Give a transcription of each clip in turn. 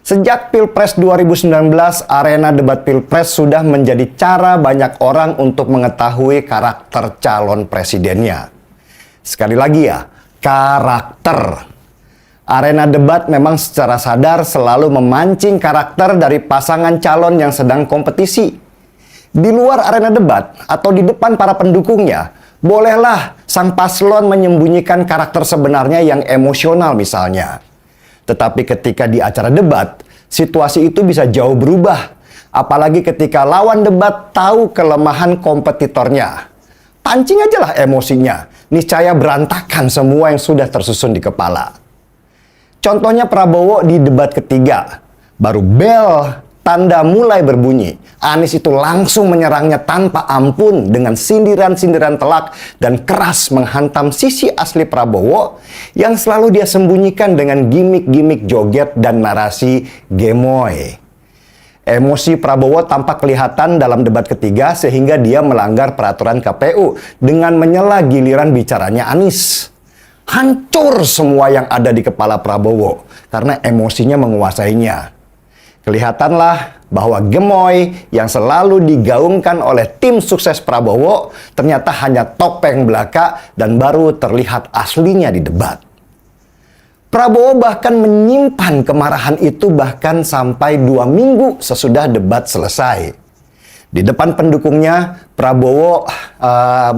Sejak Pilpres 2019, arena debat Pilpres sudah menjadi cara banyak orang untuk mengetahui karakter calon presidennya. Sekali lagi ya, karakter. Arena debat memang secara sadar selalu memancing karakter dari pasangan calon yang sedang kompetisi. Di luar arena debat atau di depan para pendukungnya, bolehlah sang paslon menyembunyikan karakter sebenarnya yang emosional misalnya. Tetapi ketika di acara debat, situasi itu bisa jauh berubah. Apalagi ketika lawan debat tahu kelemahan kompetitornya. Pancing aja lah emosinya, niscaya berantakan semua yang sudah tersusun di kepala. Contohnya Prabowo di debat ketiga. Baru bel tanda mulai berbunyi, Anies itu langsung menyerangnya tanpa ampun dengan sindiran-sindiran telak dan keras menghantam sisi asli Prabowo yang selalu dia sembunyikan dengan gimik-gimik joget dan narasi gemoy. Emosi Prabowo tampak kelihatan dalam debat ketiga sehingga dia melanggar peraturan KPU dengan menyela giliran bicaranya Anies. Hancur semua yang ada di kepala Prabowo karena emosinya menguasainya. Kelihatanlah bahwa gemoy yang selalu digaungkan oleh tim sukses Prabowo ternyata hanya topeng belaka dan baru terlihat aslinya di debat. Prabowo bahkan menyimpan kemarahan itu bahkan sampai 2 minggu sesudah debat selesai. Di depan pendukungnya, Prabowo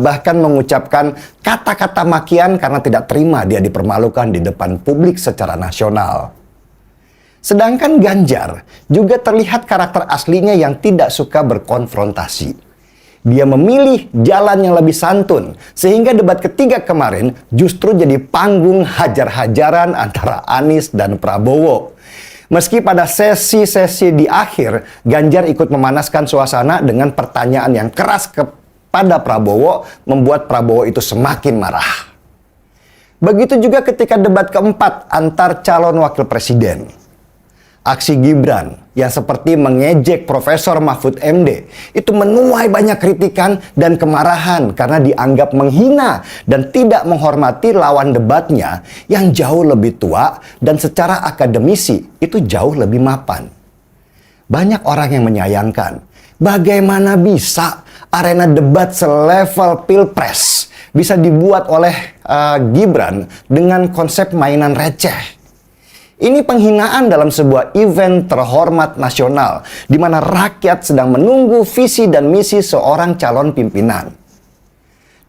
bahkan mengucapkan kata-kata makian karena tidak terima dia dipermalukan di depan publik secara nasional. Sedangkan Ganjar juga terlihat karakter aslinya yang tidak suka berkonfrontasi. Dia memilih jalan yang lebih santun, sehingga debat ketiga kemarin justru jadi panggung hajar-hajaran antara Anies dan Prabowo. Meski pada sesi-sesi di akhir, Ganjar ikut memanaskan suasana dengan pertanyaan yang keras kepada Prabowo, membuat Prabowo itu semakin marah. Begitu juga ketika debat keempat antar calon wakil presiden. Aksi Gibran yang seperti mengejek Profesor Mahfud MD itu menuai banyak kritikan dan kemarahan karena dianggap menghina dan tidak menghormati lawan debatnya yang jauh lebih tua dan secara akademisi itu jauh lebih mapan. Banyak orang yang menyayangkan bagaimana bisa arena debat selevel Pilpres bisa dibuat oleh Gibran dengan konsep mainan receh. Ini penghinaan dalam sebuah event terhormat nasional di mana rakyat sedang menunggu visi dan misi seorang calon pimpinan.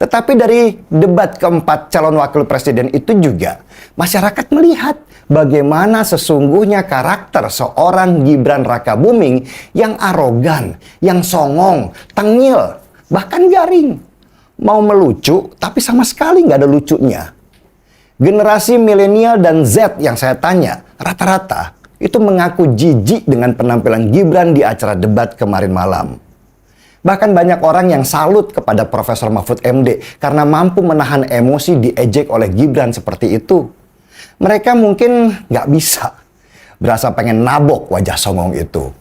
Tetapi dari debat keempat calon wakil presiden itu juga masyarakat melihat bagaimana sesungguhnya karakter seorang Gibran Rakabuming yang arogan, yang songong, tengil, bahkan garing. Mau melucu tapi sama sekali nggak ada lucunya. Generasi milenial dan Z yang saya tanya, rata-rata itu mengaku jijik dengan penampilan Gibran di acara debat kemarin malam. Bahkan banyak orang yang salut kepada Profesor Mahfud MD karena mampu menahan emosi diejek oleh Gibran seperti itu. Mereka mungkin nggak bisa, berasa pengen nabok wajah songong itu.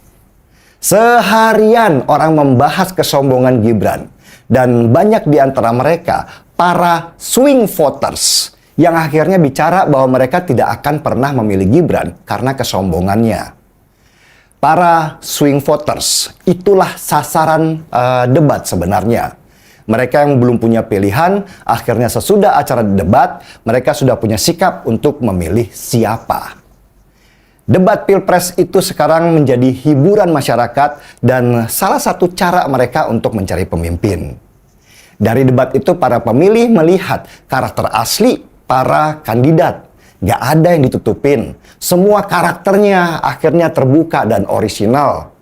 Seharian orang membahas kesombongan Gibran dan banyak di antara mereka para swing voters yang akhirnya bicara bahwa mereka tidak akan pernah memilih Gibran karena kesombongannya. Para swing voters itulah sasaran debat sebenarnya. Mereka yang belum punya pilihan, akhirnya sesudah acara debat, mereka sudah punya sikap untuk memilih siapa. Debat Pilpres itu sekarang menjadi hiburan masyarakat dan salah satu cara mereka untuk mencari pemimpin. Dari debat itu para pemilih melihat karakter asli para kandidat. Gak ada yang ditutupin. Semua karakternya akhirnya terbuka dan orisinal.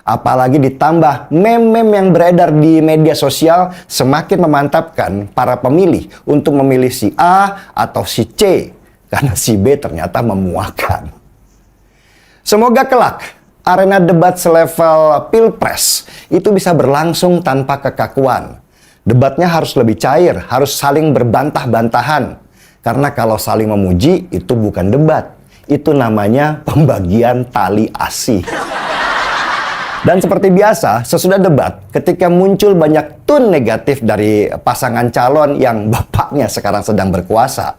Apalagi ditambah meme-meme yang beredar di media sosial semakin memantapkan para pemilih untuk memilih si A atau si C. Karena si B ternyata memuakan. Semoga kelak arena debat selevel Pilpres itu bisa berlangsung tanpa kekakuan. Debatnya harus lebih cair, harus saling berbantah-bantahan. Karena kalau saling memuji, itu bukan debat. Itu namanya pembagian tali asih. Dan seperti biasa, sesudah debat, ketika muncul banyak tone negatif dari pasangan calon yang bapaknya sekarang sedang berkuasa,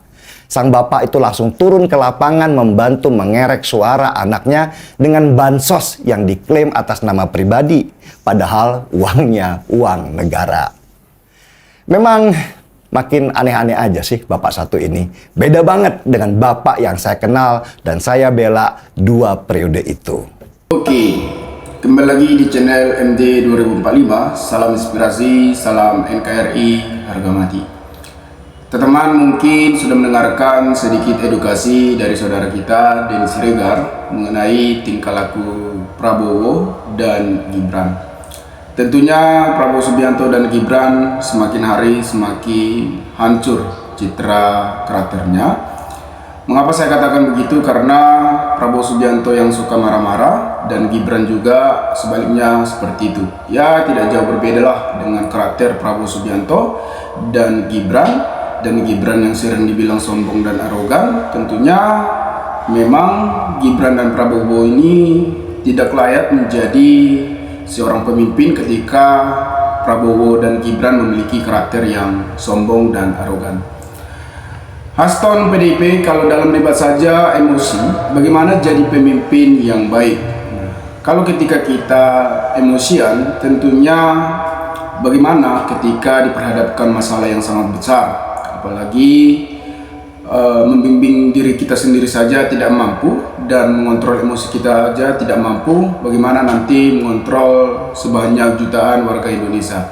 sang bapak itu langsung turun ke lapangan membantu mengerek suara anaknya dengan bansos yang diklaim atas nama pribadi, padahal uangnya uang negara. Memang makin aneh-aneh aja sih bapak satu ini. Beda banget dengan bapak yang saya kenal dan saya bela 2 periode itu. Oke, kembali lagi di channel MD 2045. Salam inspirasi, salam NKRI, harga mati. Teman-teman mungkin sudah mendengarkan sedikit edukasi dari saudara kita Denny Siregar mengenai tingkah laku Prabowo dan Gibran. Tentunya Prabowo Subianto dan Gibran semakin hari semakin hancur citra karakternya. Mengapa saya katakan begitu? Karena Prabowo Subianto yang suka marah-marah dan Gibran juga sebaliknya seperti itu. Ya, tidak jauh berbeda lah dengan karakter Prabowo Subianto dan Gibran. Dan Gibran yang sering dibilang sombong dan arogan, tentunya memang Gibran dan Prabowo ini tidak layak menjadi seorang pemimpin ketika Prabowo dan Gibran memiliki karakter yang sombong dan arogan. Haston PDIP kalau dalam debat saja emosi, bagaimana jadi pemimpin yang baik? Kalau ketika kita emosian, tentunya bagaimana ketika diperhadapkan masalah yang sangat besar, apalagi membimbing diri kita sendiri saja tidak mampu dan mengontrol emosi kita saja tidak mampu, bagaimana nanti mengontrol sebanyak jutaan warga Indonesia.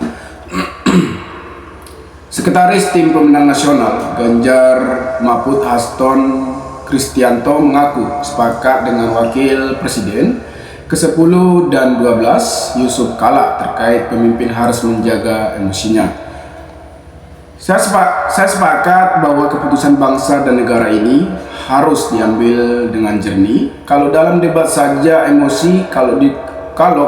Sekretaris Tim Pemenang Nasional Ganjar Mahfud Haston Kristianto mengaku sepakat dengan Wakil Presiden ke-10 dan 12 Yusuf Kala terkait pemimpin harus menjaga emosinya. Saya sepakat bahwa keputusan bangsa dan negara ini harus diambil dengan jernih. Kalau dalam debat saja emosi, kalau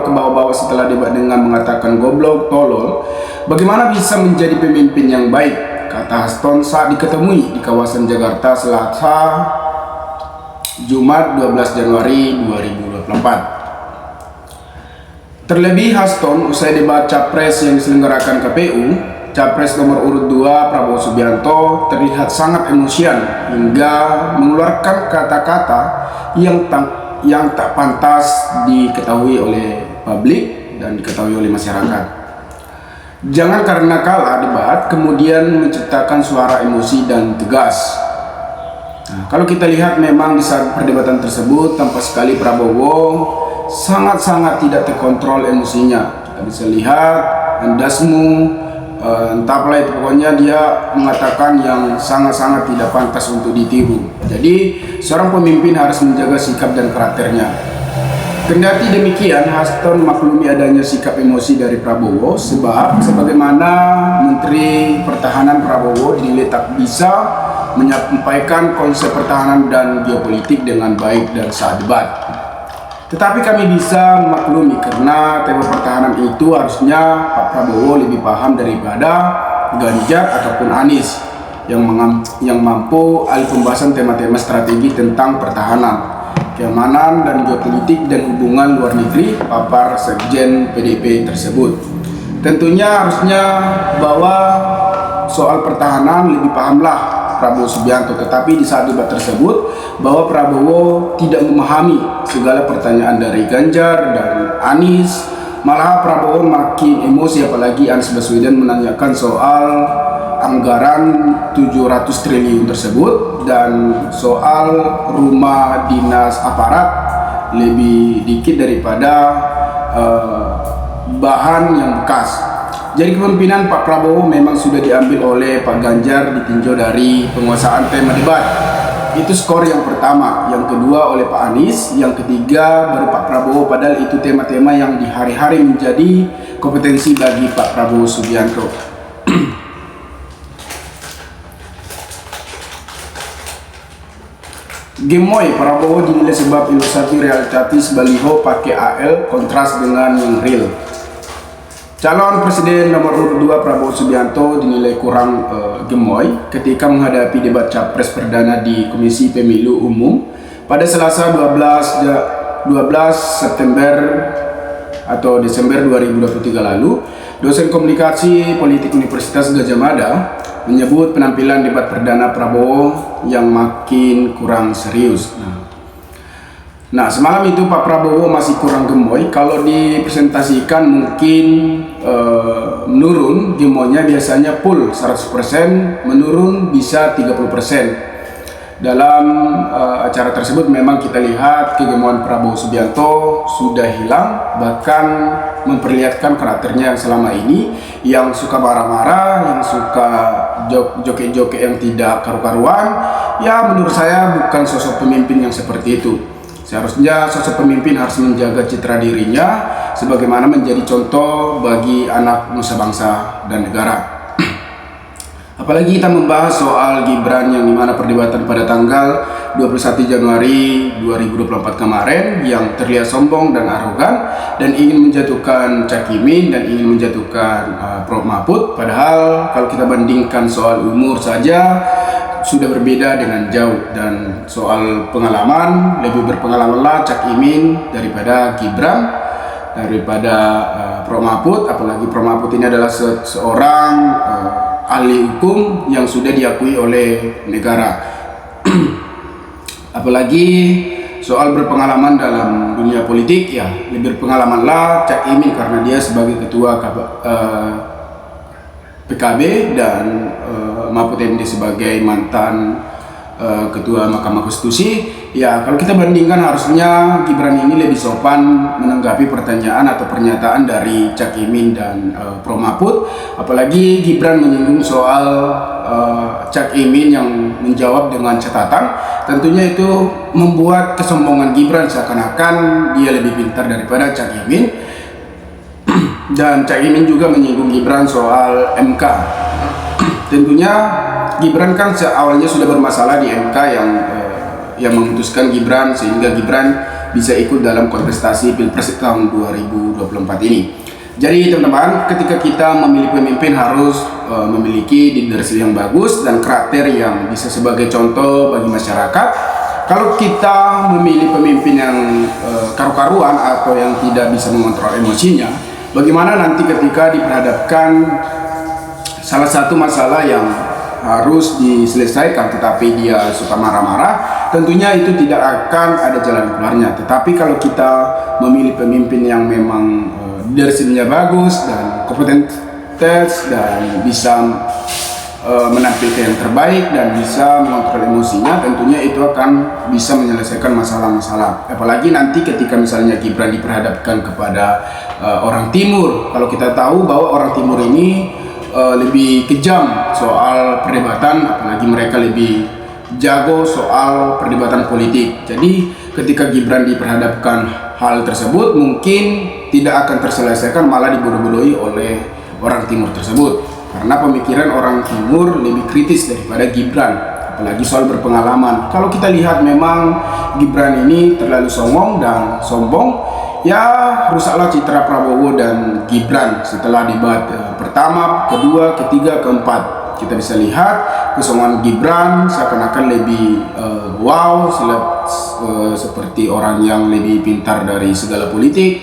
ke bawah-bawah setelah debat dengan mengatakan goblok, tolol, bagaimana bisa menjadi pemimpin yang baik? Kata Haston saat diketemui di kawasan Jakarta Selasa, Jumat 12 Januari 2024. Terlebih Haston usai debat Capres yang diselenggarakan KPU, Capres nomor urut 2 Prabowo Subianto terlihat sangat emosian hingga mengeluarkan kata-kata yang tak pantas diketahui oleh publik dan diketahui oleh masyarakat. Jangan karena kalah debat kemudian menciptakan suara emosi dan tegas. Nah, kalau kita lihat memang di saat perdebatan tersebut tampak sekali Prabowo sangat-sangat tidak terkontrol emosinya. Kita bisa lihat endasmu, entah apa itu, pokoknya dia mengatakan yang sangat-sangat tidak pantas untuk ditiru. Jadi seorang pemimpin harus menjaga sikap dan karakternya. Kendati demikian, Haston maklumi adanya sikap emosi dari Prabowo sebab sebagaimana Menteri Pertahanan Prabowo dinilai tak bisa menyampaikan konsep pertahanan dan geopolitik dengan baik dan saat debat. Tetapi kami bisa memaklumi karena tema pertahanan itu harusnya Pak Prabowo lebih paham daripada Ganjar ataupun Anies yang mampu alih pembahasan tema-tema strategi tentang pertahanan, keamanan dan geopolitik dan hubungan luar negeri papar Sekjen PDIP tersebut. Tentunya harusnya bahwa soal pertahanan lebih pahamlah Prabowo Subianto, tetapi di saat debat tersebut bahwa Prabowo tidak memahami segala pertanyaan dari Ganjar dan Anies, malah Prabowo makin emosi apalagi Anies Baswedan menanyakan soal anggaran 700 triliun tersebut dan soal rumah dinas aparat lebih dikit daripada bahan yang bekas. Jadi kepemimpinan Pak Prabowo memang sudah diambil oleh Pak Ganjar ditinjau dari penguasaan tema debat. Itu skor yang pertama, yang kedua oleh Pak Anies, yang ketiga baru Pak Prabowo, padahal itu tema-tema yang di hari-hari menjadi kompetensi bagi Pak Prabowo Subianto. Gemoy Prabowo dinilai sebab ilustrasi realitatis baliho pakai AL kontras dengan yang real. Calon Presiden nomor urut 2 Prabowo Subianto dinilai kurang gemoy ketika menghadapi debat Capres perdana di Komisi Pemilu Umum pada Selasa 12 September atau Desember 2023 lalu. Dosen Komunikasi Politik Universitas Gadjah Mada, menyebut penampilan debat perdana Prabowo yang makin kurang serius. Nah, semalam itu Pak Prabowo masih kurang gemoy. Kalau dipresentasikan mungkin menurun, gemoynya biasanya full 100%, menurun bisa 30%. Dalam acara tersebut memang kita lihat kegemuan Prabowo Subianto sudah hilang, bahkan memperlihatkan karakternya yang selama ini, yang suka marah-marah, yang suka joget-joget yang tidak karu-karuan. Ya, menurut saya bukan sosok pemimpin yang seperti itu. Seharusnya sosok pemimpin harus menjaga citra dirinya sebagaimana menjadi contoh bagi anak nusa bangsa dan negara. Apalagi kita membahas soal Gibran yang dimana perdebatan pada tanggal 21 Januari 2024 kemarin yang terlihat sombong dan arogan dan ingin menjatuhkan Cak Imin dan ingin menjatuhkan Prof Mahfud. Padahal kalau kita bandingkan soal umur saja sudah berbeda dengan jauh, dan soal pengalaman lebih berpengalamanlah Cak Imin daripada Gibran, daripada Prof Mahfud. Apalagi Prof Mahfud ini adalah seorang ahli hukum yang sudah diakui oleh negara. Apalagi soal berpengalaman dalam dunia politik, ya lebih berpengalamanlah Cak Imin karena dia sebagai ketua PKB dan Mahfud MD sebagai mantan ketua Mahkamah Konstitusi. Ya, kalau kita bandingkan harusnya Gibran ini lebih sopan menanggapi pertanyaan atau pernyataan dari Cak Imin dan Prof Mahfud. Apalagi Gibran menyinggung soal Cak Imin yang menjawab dengan catatan. Tentunya itu membuat kesombongan Gibran seakan-akan dia lebih pintar daripada Cak Imin. Dan Cak Imin juga menyinggung Gibran soal MK. Tentunya Gibran kan awalnya sudah bermasalah di MK yang memutuskan Gibran sehingga Gibran bisa ikut dalam kontestasi Pilpres tahun 2024 ini. Jadi teman-teman, ketika kita memilih pemimpin harus memiliki leadership yang bagus dan karakter yang bisa sebagai contoh bagi masyarakat. Kalau kita memilih pemimpin yang karu-karuan atau yang tidak bisa mengontrol emosinya, bagaimana nanti ketika diperhadapkan salah satu masalah yang harus diselesaikan tetapi dia suka marah-marah, tentunya itu tidak akan ada jalan keluarnya. Tetapi kalau kita memilih pemimpin yang memang leadership-nya bagus dan kompeten dan bisa menampilkan yang terbaik dan bisa mengontrol emosinya, tentunya itu akan bisa menyelesaikan masalah-masalah. Apalagi nanti ketika misalnya Gibran diperhadapkan kepada orang Timur. Kalau kita tahu bahwa orang Timur ini lebih kejam soal perdebatan, apalagi mereka lebih jago soal perdebatan politik. Jadi ketika Gibran diperhadapkan hal tersebut mungkin tidak akan terselesaikan, malah dibodoh-bodohi oleh orang Timur tersebut, karena pemikiran orang Timur lebih kritis daripada Gibran, apalagi soal berpengalaman. Kalau kita lihat memang Gibran ini terlalu sombong, ya rusaklah citra Prabowo dan Gibran setelah debat pertama, kedua, ketiga, keempat. Kita bisa lihat kesombongan Gibran seakan-akan lebih wow, seperti orang yang lebih pintar dari segala politik.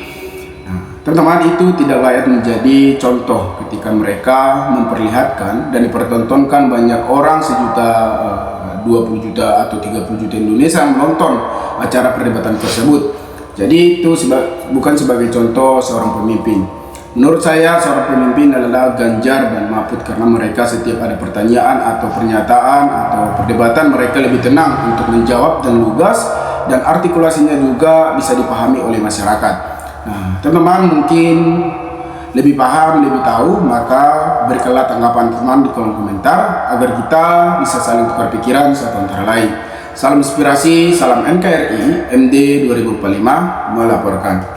Nah, teman-teman, itu tidak layak menjadi contoh ketika mereka memperlihatkan dan dipertontonkan banyak orang, 20 juta atau 30 juta Indonesia menonton acara perdebatan tersebut. Jadi itu bukan sebagai contoh seorang pemimpin. Menurut saya seorang pemimpin adalah Ganjar dan Mahfud, karena mereka setiap ada pertanyaan atau pernyataan atau perdebatan mereka lebih tenang untuk menjawab dan lugas, dan artikulasinya juga bisa dipahami oleh masyarakat. Nah, teman-teman mungkin lebih paham, lebih tahu, maka berikanlah tanggapan teman di kolom komentar agar kita bisa saling tukar pikiran satu antara lain. Salam inspirasi, salam NKRI, MD 2045 melaporkan.